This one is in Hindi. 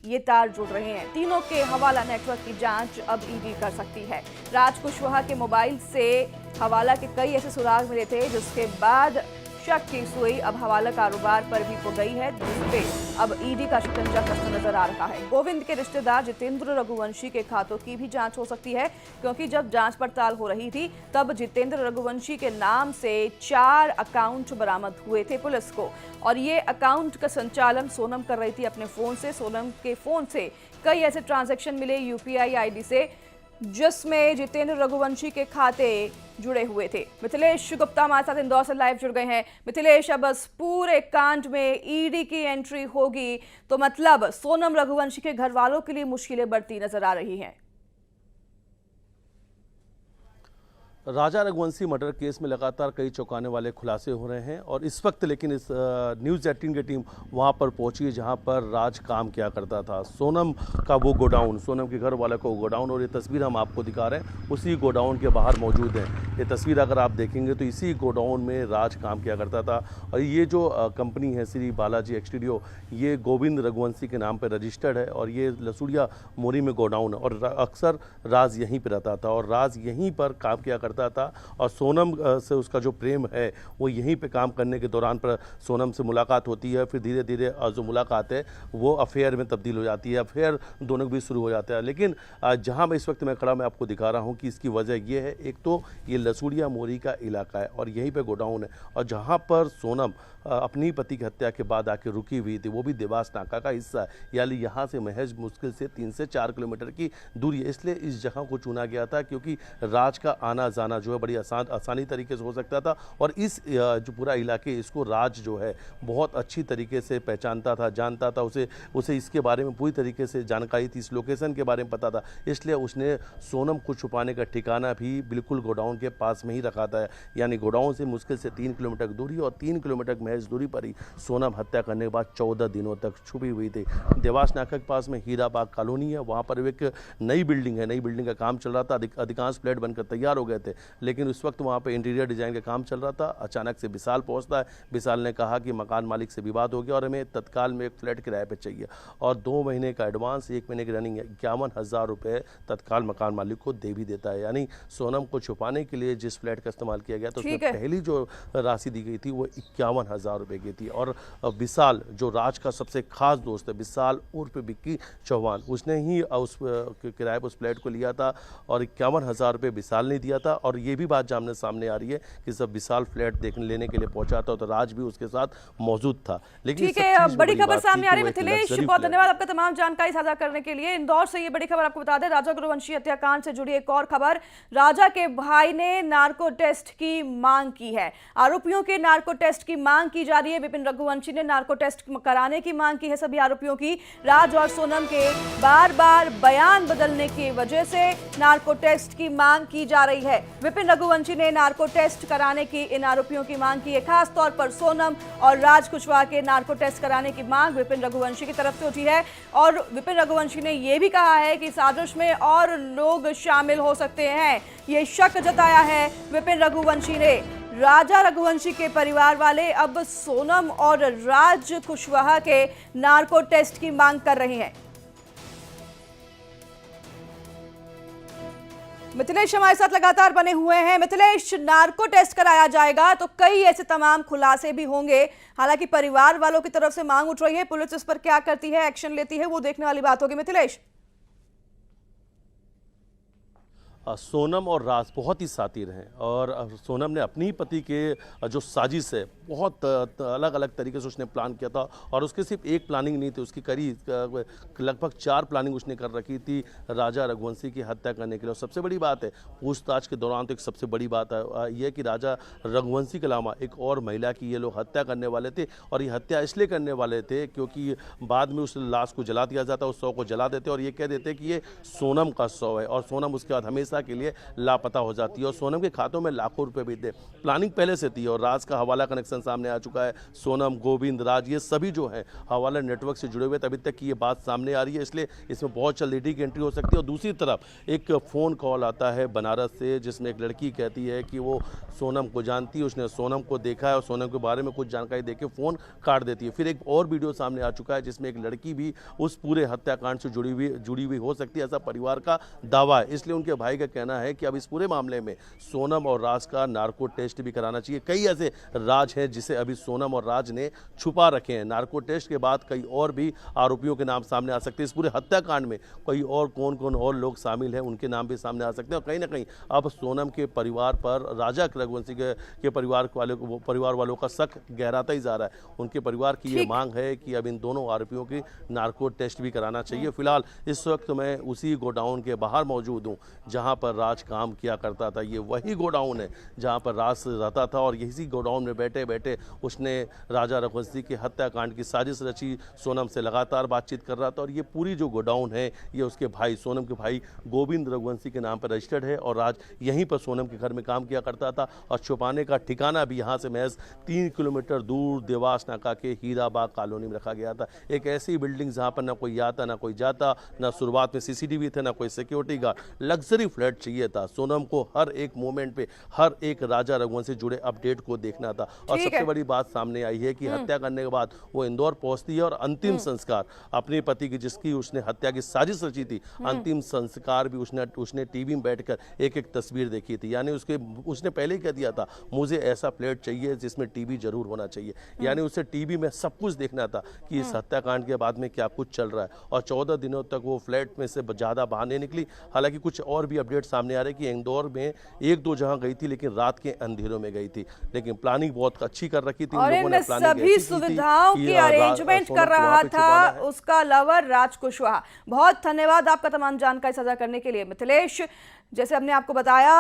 ये तार जुड़ रहे हैं। तीनों के हवाला नेटवर्क की जांच अब ईडी कर सकती है। राज कुशवाहा के मोबाइल से हवाला के कई ऐसे सुराग मिले थे जिसके बाद शक की सुई अब हवाला कारोबार पर भी हो गई है, जिसपे अब ईडी का शिकंजा कसता नजर आ रहा है। गोविंद के रिश्तेदार जितेंद्र रघुवंशी के खातों की भी जांच हो सकती है, क्योंकि जब जांच पड़ताल हो रही थी तब जितेंद्र रघुवंशी के नाम से 4 अकाउंट बरामद हुए थे पुलिस को, और ये अकाउंट का संचालन सोनम कर रही थी अपने फोन से। सोनम के फोन से कई ऐसे ट्रांजैक्शन मिले यूपीआई आईडी से, जिसमें जितेंद्र रघुवंशी के खाते जुड़े हुए थे। मिथिलेश गुप्ता हमारे साथ इंदौर से लाइव जुड़ गए हैं। मिथिलेश, अब इस पूरे कांड में ईडी की एंट्री होगी तो मतलब सोनम रघुवंशी के घर वालों के लिए मुश्किलें बढ़ती नजर आ रही हैं। राजा रघुवंशी मर्डर केस में लगातार कई चौंकाने वाले खुलासे हो रहे हैं और इस वक्त लेकिन इस न्यूज़ 18 की टीम वहां पर पहुंची है जहां पर राज काम किया करता था। सोनम का वो गोडाउन, सोनम के घर वाले का वो गोडाउन, और ये तस्वीर हम आपको दिखा रहे हैं उसी गोडाउन के बाहर मौजूद है। ये तस्वीर अगर आप देखेंगे तो इसी गोडाउन में राज काम किया करता था। और ये जो कंपनी है श्री बालाजी एक्सटीरियो, ये गोविंद रघुवंशी के नाम पर रजिस्टर्ड है और ये लसूड़िया मोरी में गोडाउन है और अक्सर राज यहीं पर रहता था और राज यहीं पर काम किया था। और सोनम से उसका जो प्रेम है वो यहीं पे काम करने के दौरान पर सोनम से मुलाकात होती है, फिर धीरे धीरे जो मुलाकात है वो अफेयर में तब्दील हो जाती है, अफेयर दोनों के बीच शुरू हो जाता है। लेकिन जहां मैं इस वक्त मैं खड़ा मैं आपको दिखा रहा हूं कि इसकी वजह ये है, एक तो ये लसूड़िया मोरी का इलाका है और यहीं पे गोडाउन है और जहां पर सोनम अपनी पति की हत्या के बाद आके रुकी हुई थी वो भी देवास नाका का हिस्सा है, यानी यहाँ से महज मुश्किल से 3 से 4 किलोमीटर की दूरी है। इसलिए इस जगह को चुना गया था क्योंकि राज का आना जाना जो है बड़ी आसानी तरीके से हो सकता था और इस जो पूरा इलाके इसको राज जो है बहुत अच्छी तरीके से पहचानता था, जानता था, उसे इसके बारे में पूरी तरीके से जानकारी थी, इस लोकेशन के बारे में पता था। इसलिए उसने सोनम को छुपाने का ठिकाना भी बिल्कुल गोडाउन के पास में ही रखा था, यानी गोडाउन से मुश्किल से 3 किलोमीटर दूरी और 3 किलोमीटर महज दूरी पर ही सोनम हत्या करने के बाद 14 दिनों तक छुपी हुई थी। देवास नाका के पास में हीराबाग कॉलोनी है, वहाँ पर एक नई बिल्डिंग है, नई बिल्डिंग का काम चल रहा था, अधिकांश फ्लैट बनकर तैयार हो गए थे, लेकिन उस वक्त वहाँ पे इंटीरियर डिजाइन का काम चल रहा था। अचानक से विशाल पहुँचता है। विशाल ने कहा कि मकान मालिक से विवाद हो गया और हमें तत्काल में एक फ्लैट किराए पे चाहिए और 2 महीने का एडवांस, 1 महीने की रनिंग 51,000 रुपये तत्काल मकान मालिक को दे भी देता है। यानी सोनम को छुपाने के लिए जिस फ्लैट का इस्तेमाल किया गया तो उसमें पहली जो राशि दी गई थी वो 51,000 रुपये की थी। और विशाल जो राज का सबसे खास दोस्त है, विशाल उर्फ विक्की चौहान, उसने ही उस किराए पर उस फ्लैट को लिया था और 51,000 रुपये विशाल ने दिया था। और ये भी बात सामने आ रही है कि जब विशाल फ्लैट लेने के लिए पहुंचा था तो राज भी उसके साथ मौजूद था। लेकिन ठीक है, बड़ी खबर सामने आ रही है। मिथिलेश, बहुत धन्यवाद आपका तमाम जानकारी साझा करने के लिए। इंदौर से ये बड़ी खबर आपको बता दें, राजा रघुवंशी हत्याकांड से जुड़ी एक और खबर। राजा के भाई ने नार्को टेस्ट की मांग की है। आरोपियों के नार्को टेस्ट की मांग की जा रही है। विपिन रघुवंशी ने नार्को टेस्ट कराने की मांग की है सभी आरोपियों की। राज और सोनम के बार बार बयान बदलने की वजह से नार्को टेस्ट की मांग की जा रही है। विपिन रघुवंशी ने नार्को टेस्ट कराने की इन आरोपियों की मांग की है। खास तौर पर सोनम और राज कुशवाहा के नार्को टेस्ट कराने की मांग विपिन रघुवंशी की तरफ से उठी है और विपिन रघुवंशी ने यह भी कहा है कि साजिश में और लोग शामिल हो सकते हैं। ये शक जताया है विपिन रघुवंशी ने। राजा रघुवंशी के परिवार वाले अब सोनम और राज कुशवाहा के नार्को टेस्ट की मांग कर रहे हैं। मिथिलेश हमारे साथ लगातार बने हुए हैं। मिथिलेश, नार्को टेस्ट कराया जाएगा तो कई ऐसे तमाम खुलासे भी होंगे। हालांकि परिवार वालों की तरफ से मांग उठ रही है, पुलिस इस पर क्या करती है, एक्शन लेती है, वो देखने वाली बात होगी। मिथिलेश, सोनम और राज बहुत ही साथी हैं और सोनम ने अपनी पति के जो साजिश है बहुत अलग अलग तरीके से उसने प्लान किया था और उसके सिर्फ एक प्लानिंग नहीं थी, उसकी करीब लगभग 4 प्लानिंग उसने कर रखी थी राजा रघुवंशी की हत्या करने के लिए। और सबसे बड़ी बात है पूछताछ के दौरान तो एक सबसे बड़ी बात है यह कि राजा रघुवंशी के अलावा एक और महिला की ये लोग हत्या करने वाले थे और ये हत्या इसलिए करने वाले थे क्योंकि बाद में उस लाश को जला दिया जाता, उस शव को जला देते और ये कह देते कि ये सोनम का शव है और सोनम उसके बाद हमेशा के लिए लापता हो जाती है और सोनम के खातों में लाखों रुपए भी थे। प्लानिंग पहले से थी और राज का हवाला कनेक्शन कनेक्शन सामने आ चुका है। सोनम, गोविंद, राज, ये सभी जो हैं हवाला नेटवर्क से जुड़े हुए तभी तक की ये बात सामने आ रही है, इसलिए इसमें बहुत जल्द ईडी की एंट्री हो सकती है। और दूसरी तरफ एक फ़ोन कॉल आता है बनारस से, जिसमें एक लड़की कहती है कि वो सोनम को जानती है, उसने सोनम को देखा है और सोनम के बारे में कुछ जानकारी देके फ़ोन काट देती है। फिर एक और वीडियो सामने आ चुका है जिसमें एक लड़की भी उस पूरे हत्याकांड से जुड़ी हुई हो सकती है, ऐसा परिवार का दावा है। इसलिए उनके भाई का कहना है कि अब इस पूरे मामले में सोनम और राज का नार्को टेस्ट भी कराना चाहिए। कई ऐसे राज हैं जिसे अभी सोनम और राज ने छुपा रखे हैं। नार्को टेस्ट के बाद कई और भी आरोपियों के नाम सामने आ सकते हैं। इस पूरे हत्याकांड में कोई और कौन कौन और लोग शामिल हैं, उनके नाम भी सामने आ सकते हैं। और कहीं ना कहीं अब सोनम के परिवार पर राजा रघुवंशी के परिवार वालों का शक गहराता ही जा रहा है। उनके परिवार की ये मांग है कि अब इन दोनों आरोपियों की नार्को टेस्ट भी कराना चाहिए। फिलहाल इस वक्त मैं उसी गोडाउन के बाहर मौजूद हूँ जहाँ पर राज काम किया करता था। ये वही गोडाउन है जहाँ पर राज रहता था और इसी गोडाउन में बैठे बैठे उसने राजा रघुवंशी के हत्याकांड की साजिश रची। सोनम से लगातार बातचीत कर रहा था और ये पूरी जो गोडाउन है ये उसके भाई, सोनम के भाई गोविंद रघुवंशी के नाम पर रजिस्टर्ड है और राज यहीं पर सोनम के घर में काम किया करता था। और छुपाने का ठिकाना भी यहाँ से महज 3 किलोमीटर दूर देवास नाका के हीराबाग कॉलोनी में रखा गया था। एक ऐसी बिल्डिंग जहाँ पर ना कोई आता ना कोई जाता, ना शुरुआत में सीसीटीवी थे, ना कोई सिक्योरिटी गार्ड। लग्जरी फ्लैट चाहिए था। सोनम को हर एक मोमेंट पे हर एक राजा रघुवंशी से जुड़े अपडेट को देखना था। और सबसे बड़ी बात सामने आई है कि हत्या करने के बाद वो इंदौर पहुंचती है और अंतिम संस्कार अपने पति की, जिसकी उसने हत्या की साजिश रची थी, अंतिम संस्कार भी उसने टीवी में बैठकर एक एक तस्वीर देखी थी। यानी उसने पहले ही कह दिया था मुझे ऐसा फ्लैट चाहिए जिसमें टीवी जरूर होना चाहिए। यानी उसे टीवी में सब कुछ देखना था कि इस हत्याकांड के बाद में क्या कुछ चल रहा है। और 14 दिनों तक वो फ्लैट में से ज़्यादा बाहर नहीं निकली। हालांकि कुछ और भी अपडेट सामने आ रहे हैं कि इंदौर में 1-2 जगह गई थी, लेकिन रात के अंधेरों में गई थी। लेकिन प्लानिंग बहुत अच्छी कर रखी थी। और इन सभी सुविधाओं की अरेंजमेंट कर रहा था उसका लवर राज कुशवाहा। बहुत धन्यवाद आपका तमाम जानकारी साझा करने के लिए मिथिलेश। जैसे हमने आपको बताया